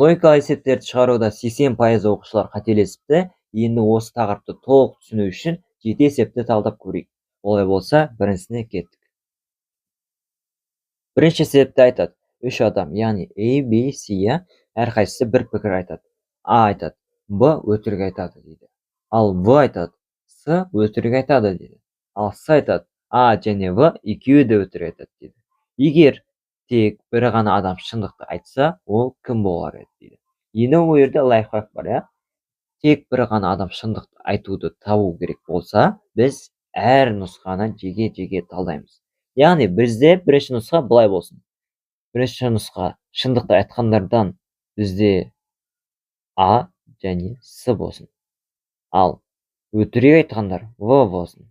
Логикалық есептерді шығаруда 80% оқушылар қателесіпті. Енді осы тақырыпты толық түсіну үшін 7 есепті талдап көрейік. Олай болса, біріншісіне кеттік. Бірінші есепті айтады. 3 адам, яғни A, B, C, әрқайсысы бір пікір айтады. А айтады, Б өтірік айтады дейді. Ал В айтады, С өтірік айтады дейді. Ал С айтады, А және В екеуі де өтірік айтады дейді. Егер тек бір ғана адам шындықты айтса, ол кім болар еді дейді. Енді бұл жерде лайфхак бар, тек бір ғана адам шындықты айтуды табу керек болса, біз әр нұсқаны жеке-жеке талдаймыз. Яғни бізде бірінші нұсқа былай болсын. Бірінші нұсқа шындықты айтқандардан бізде А және С болсын. Ал өтірік айтқандар В болсын.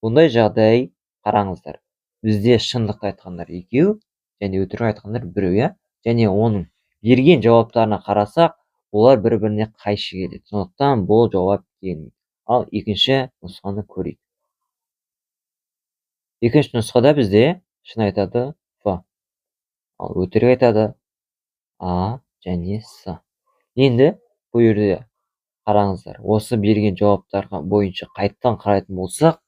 Бұндай жағдай қараңыздар. Бізде шындықты айтқандар екеу және өтірік айтқандар біреу, және оның берген жауаптарына қарасақ, олар бір-біріне қайшы келеді. Сондықтан бұл жауап келмейді. Ал екінші нұсқаны көрейік. Екінші нұсқада бізде шын айтады В. Ал өтірік айтады А және С. Енді бұл жерде қараңыздар. Осы берген жауаптарға бойынша қайттан қарайтын болсақ,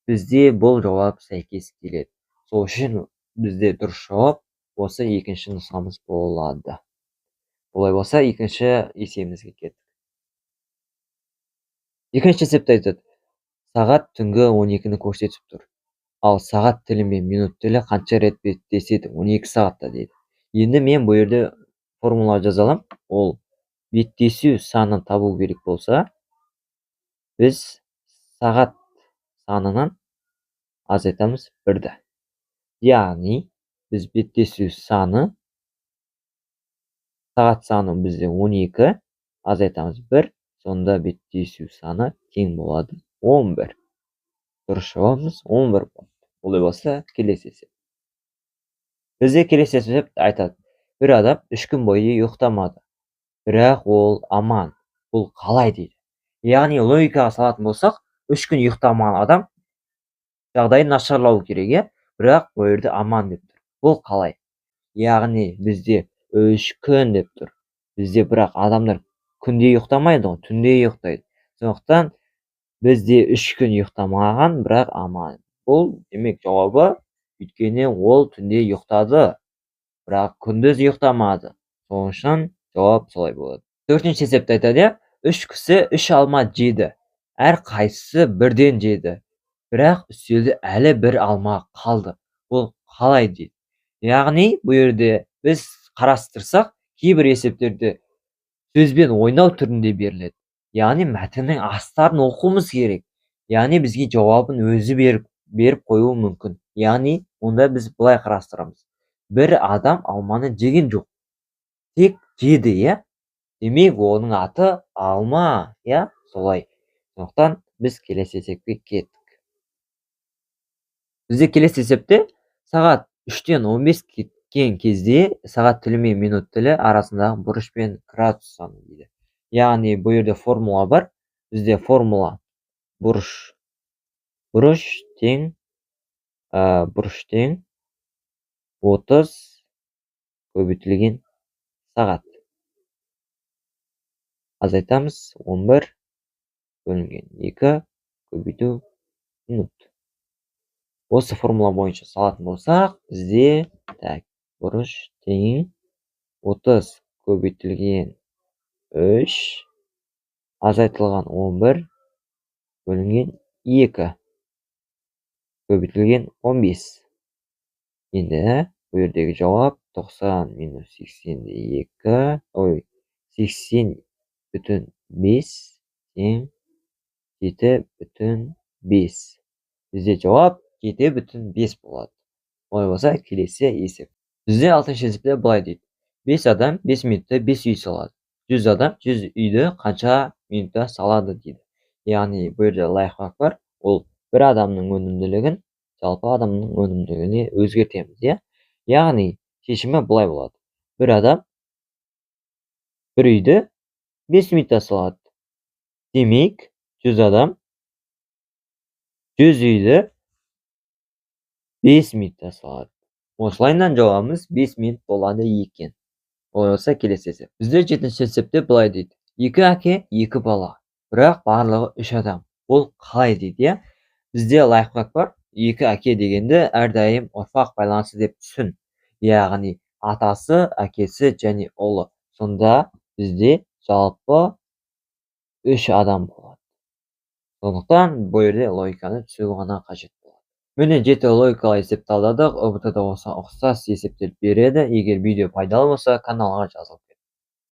бізде бұл жауап сәйкес келеді. Сол үшін бізде дұрыс жауап осы екінші нұсқамыз болады. Олай болса, екінші есебімізге кеттік. Екінші есепті айтады. Сағат түнгі 12-ні көрсетіп тұр. Ал сағат тілі мен минут тілі қанша рет беттеседі? 12 сағатта дейді. Енді мен бұл жерде формула жазалам. Ол беттесу санын табу керек болса, біз сағат санынан азайтамыз 1-ді. Яғни, біз беттесу саны, сағат саны бізде 12, азайтамыз 1, сонда беттесу саны тең болады 11. Дұрыс жауабымыз 11 болады. Олай болса, келесі есеп. Бізде келесі есеп айтады. Бір адам 3 күн бойы ұйықтамады. Бірақ ол аман. Бұл қалай дейді? Яғни логикаға салатын болсақ, 3 күн ұйықтамаған адам жағдайы нашарлау керек, бірақ бұл жерде аман деп тұр. Бұл қалай? Яғни бізде 3 күн деп тұр. Бізде бірақ адамдар күнде ұйықтамайды ғой, түнде ұйықтайды. Сондықтан бізде 3 күн ұйықтамаған, бірақ аман. Бұл демек жауабы, өйткені ол түнде ұйықтады, бірақ күндіз ұйықтамады. Сол үшін жауап солай болады. Төртінші есепті айтады. 3 кісі 3 алма жеді. Әр қайсысы бірден жеді. Бірақ үстелде әлі бір алма қалды. Бұл қалай дейді? Яғни бұл жерде біз қарастырсақ, кейбір есептерде сөзбен ойнау түрінде беріледі. Яғни мәтіннің астарын оқуымыз керек. Яғни бізге жауабын өзі беріп қоюы мүмкін. Яғни онда біз былай қарастырамыз. Бір адам алманы жеген жоқ. Тек жеді, демек оның аты алма, солай. Сондықтан біз келесі есепке кеттік. Бізде келесі есепте сағат 3-тен 15 кеткен кезде сағат тілі мен минут тілі арасындағы бұрыш пен градус саны дейді. Яғни бұл жерде формула бар. Бізде формула бұрыш тең 30 көбейтілген сағат. Азайтамыз 11 бөлінген 2 көбейту минут. Осы формула бойынша салатын болсақ, бізде бұрыш тең 30 көбейтілген 3 азайтылған 11 бөлінген 2 көбейтілген 15. Енді бұл жердегі жауап 90 минус 82, 80 бүтін 5 тең 7,5. Бізде жауап 7,5 болады. Олай болса, келесі есеп. Бізде 6-шы есепте былай дейді. 5 адам 5 минутта 5 үй салады. 100 адам 100 үйді қанша минутта салады дейді. Яғни бұл жерде лайфхак бар. Ол бір адамның өнімділігін жалпы адамның өнімділігіне өзгертеміз, Яғни шешімі былай болады. Бір адам бір үйді 5 минутта салады. Демек, 100 адам 100 үйді 5 минутта салады. Осылайынан жауабымыз 5 минут болады екен. Олай болса келесі есеп. Бізде 7-ші есепте былай дейді. 2 әке, 2 бала. Бірақ барлығы 3 адам. Бұл қалай дейді, иә? Бізде лайфхак бар. 2 әке дегенді әрдайым ұрпақ байланысы деп түсін. Яғни атасы, әкесі және ұлы. Сонда бізде жалпы 3 адам болады. Сондықтан бұл жерде логиканы түсіну ғана қажет болады. Міне 7 логикалы есепті талдадық. ұбт да осы ұқсас есептер береді. Егер видео пайдалы болса, каналға жазылып